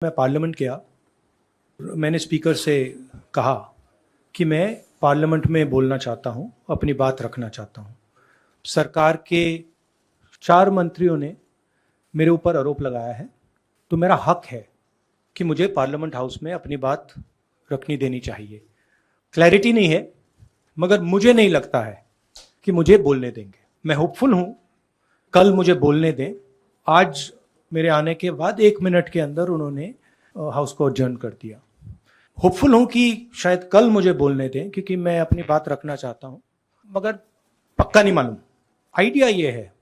मैं पार्लियामेंट गया, मैंने स्पीकर से कहा कि मैं पार्लियामेंट में बोलना चाहता हूं, अपनी बात रखना चाहता हूं। सरकार के 4 मंत्रियों ने मेरे ऊपर आरोप लगाया है, तो मेरा हक है कि मुझे पार्लियामेंट हाउस में अपनी बात रखनी देनी चाहिए। क्लैरिटी नहीं है, मगर मुझे नहीं लगता है कि मुझे बोलने देंगे। मैं होपफुल हूं कल मुझे बोलने दें। आज मेरे आने के बाद 1 मिनट के अंदर उन्होंने हाउस को अडजर्न कर दिया। होपफुल हूं कि शायद कल मुझे बोलने दें, क्योंकि मैं अपनी बात रखना चाहता हूं, मगर पक्का नहीं मालूम। आइडिया ये है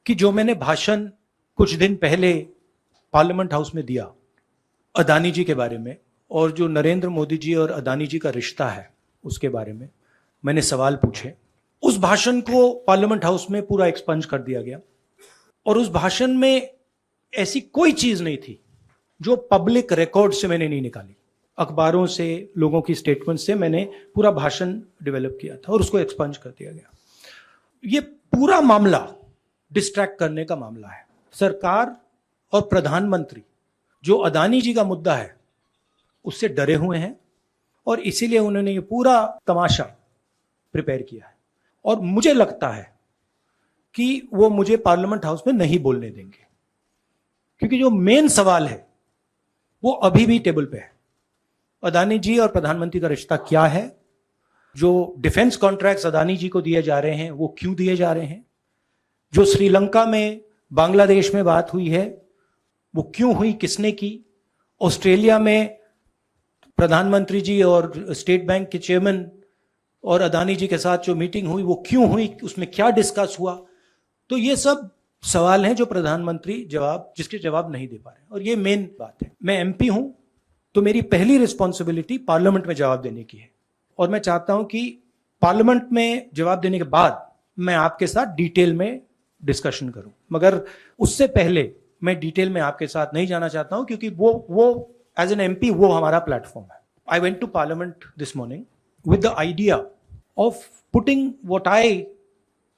कि जो मैंने भाषण कुछ दिन पहले पार्लियामेंट हाउस में दिया अदानी जी के बारे में, और जो नरेंद्र मोदी जी और अदानी जी का रिश्ता है उसके बारे में मैंने सवाल पूछे, उस भाषण को पार्लियामेंट हाउस में पूरा एक्सपंज कर दिया गया। और उस भाषण में ऐसी कोई चीज नहीं थी जो पब्लिक रिकॉर्ड से मैंने नहीं निकाली। अखबारों से, लोगों की स्टेटमेंट से मैंने पूरा भाषण डेवलप किया था और उसको एक्सपंज कर दिया गया। ये पूरा मामला डिस्ट्रैक्ट करने का मामला है। सरकार और प्रधानमंत्री जो अदानी जी का मुद्दा है उससे डरे हुए हैं, और इसीलिए उन्होंने ये पूरा तमाशा प्रिपेयर किया है। और मुझे लगता है कि वो मुझे पार्लियामेंट हाउस में नहीं बोलने देंगे, क्योंकि जो मेन सवाल है वो अभी भी टेबल पे है। अदानी जी और प्रधानमंत्री का रिश्ता क्या है? जो डिफेंस कॉन्ट्रैक्ट्स अदानी जी को दिए जा रहे हैं वो क्यों दिए जा रहे हैं? जो श्रीलंका में, बांग्लादेश में बात हुई है वो क्यों हुई, किसने की? ऑस्ट्रेलिया में प्रधानमंत्री जी और स्टेट बैंक के चेयरमैन और अदानी जी के साथ जो मीटिंग हुई वो क्यों हुई, उसमें क्या डिस्कस हुआ? तो ये सब सवाल हैं जो प्रधानमंत्री जिसके जवाब नहीं दे पा रहे। और ये मेन बात है। मैं एमपी हूं, तो मेरी पहली रिस्पॉन्सिबिलिटी पार्लियामेंट में जवाब देने की है, और मैं चाहता हूं कि पार्लियामेंट में जवाब देने के बाद मैं आपके साथ डिटेल में डिस्कशन करूं। मगर उससे पहले मैं डिटेल में आपके साथ नहीं जाना चाहता हूं, क्योंकि वो एज एन एमपी वो हमारा प्लेटफॉर्म है। I went to parliament this morning with the idea of putting what I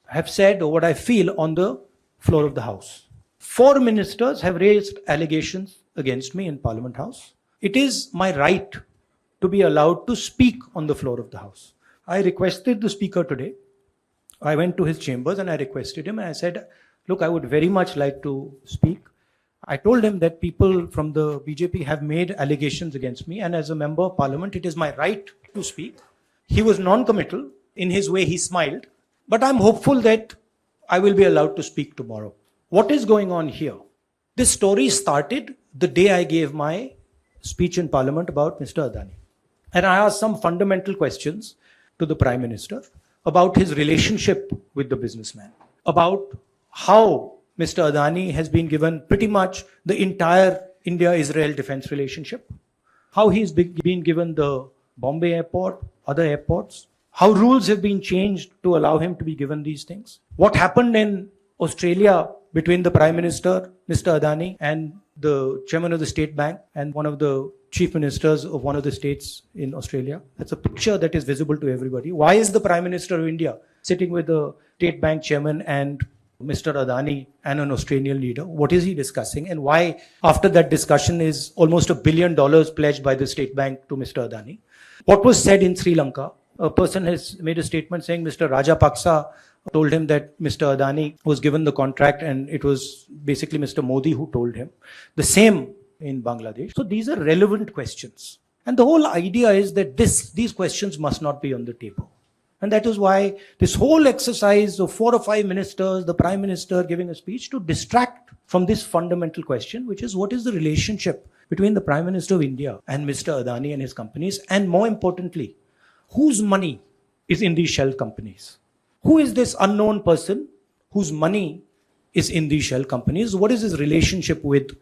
have said or what I feel on the floor of the House. 4 ministers have raised allegations against me in Parliament House. It is my right to be allowed to speak on the floor of the House. I requested the speaker today. I went to his chambers and I requested him and I said, look, I would very much like to speak. I told him that people from the BJP have made allegations against me, and as a member of parliament, it is my right to speak. He was non-committal. In his way, he smiled. But I'm hopeful that I will be allowed to speak tomorrow. What is going on here? This story started the day I gave my speech in Parliament about Mr. Adani. And I asked some fundamental questions to the Prime Minister about his relationship with the businessman, about how Mr. Adani has been given pretty much the entire India-Israel defense relationship, how he's been given the Bombay airport, other airports, how rules have been changed to allow him to be given these things, what happened in Australia between the Prime Minister, Mr. Adani, and the chairman of the State Bank and one of the chief ministers of one of the states in Australia. That's a picture that is visible to everybody. Why is the Prime Minister of India sitting with the State Bank chairman and Mr. Adani and an Australian leader? What is he discussing? And why, after that discussion, is almost $1 billion pledged by the State Bank to Mr. Adani? What was said in Sri Lanka? A person has made a statement saying Mr. Rajapaksa told him that Mr. Adani was given the contract and it was basically Mr. Modi who told him. The same in Bangladesh. So these are relevant questions. And the whole idea is that these questions must not be on the table. And that is why this whole exercise of 4 or 5 ministers, the Prime Minister giving a speech, to distract from this fundamental question, which is what is the relationship between the Prime Minister of India and Mr. Adani and his companies, and more importantly, whose money is in these shell companies? Who is this unknown person whose money is in these shell companies? What is his relationship with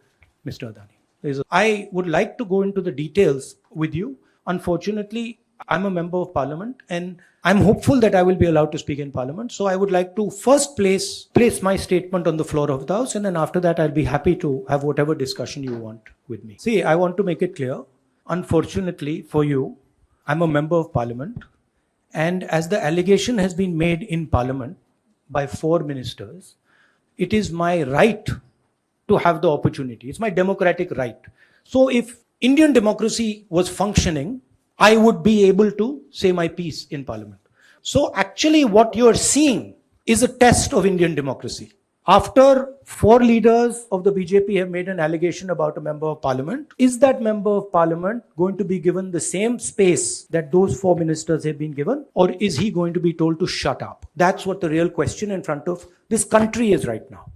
Mr. Adani? I would like to go into the details with you. Unfortunately, I'm a member of parliament and I'm hopeful that I will be allowed to speak in parliament. So I would like to first place my statement on the floor of the house, and then after that I'll be happy to have whatever discussion you want with me. See, I want to make it clear. Unfortunately for you, I'm a member of parliament, and as the allegation has been made in parliament by 4 ministers, it is my right to have the opportunity. It's my democratic right So if Indian democracy was functioning, I would be able to say my piece in parliament. So actually what you're seeing is a test of Indian democracy. After 4 leaders of the BJP have made an allegation about a member of parliament, is that member of parliament going to be given the same space that those 4 ministers have been given, or is he going to be told to shut up? That's what the real question in front of this country is right now.